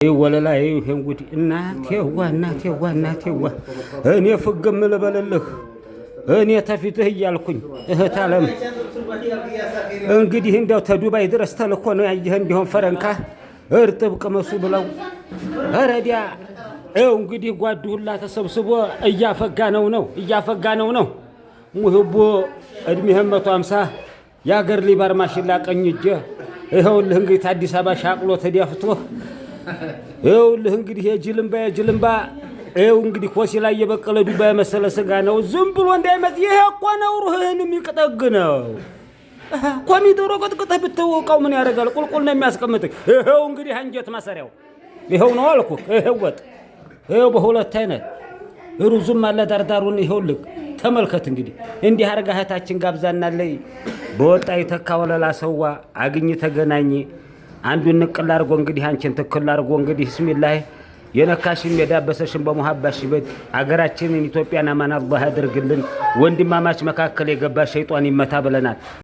ወለላ ይሄን ጉዲ እናቴዋ እኔ ፍግም ልበልልህ እኔ ተፊትህ እያልኩኝ እህት ዓለም እንግዲህ እንደው ተዱባይ ድረስ ተልኮ ነው ያየህ እንዲሆን ፈረንካ እርጥብ ቅመሱ ብለው አረዲያ እንግዲህ ጓዱ ሁላ ተሰብስቦ እያፈጋ ነው ሙህቦ እድሜህም 150 ያገር ሊባር ማሽላ ቀኝ እጄ ይኸውልህ እንግዲህ አዲስ አበባ ሻቅሎ ተደፍቶ ይኸውልህ እንግዲህ የጅልምባ እንግዲህ ኮሲ ላይ የበቀለ ዱባ መሰለ ስጋ ነው ዝም ብሎ እንዳይመጥ ይሄ እኮ ነው ሩህን የሚቀጠግ ነው ኮሚዶሮ ቀጥቅጠህ ብትወቀው ምን ያደርጋል ቁልቁል ነው የሚያስቀምጥህ ይሄው እንግዲህ አንጀት ማሰሪያው ይሄው ነው አልኩህ ይሄው ወጥ ይሄው በሁለት አይነት ሩዙም አለ ዳርዳሩን ይኸውልህ ተመልከት እንግዲህ እንዲህ አርጋ እህታችን ጋብዛናለይ በወጣ የተካወለላ ሰዋ አግኝ ተገናኝ አንዱን ንቅል አርጎ እንግዲህ አንቺን ተክል አርጎ እንግዲህ ቢስሚላህ የነካሽም የዳበሰሽም በመሐባሽ በት አገራችንን ኢትዮጵያን አማን አላህ ያድርግልን ወንድማማች መካከል የገባ ሸይጣን ይመታ ብለናል።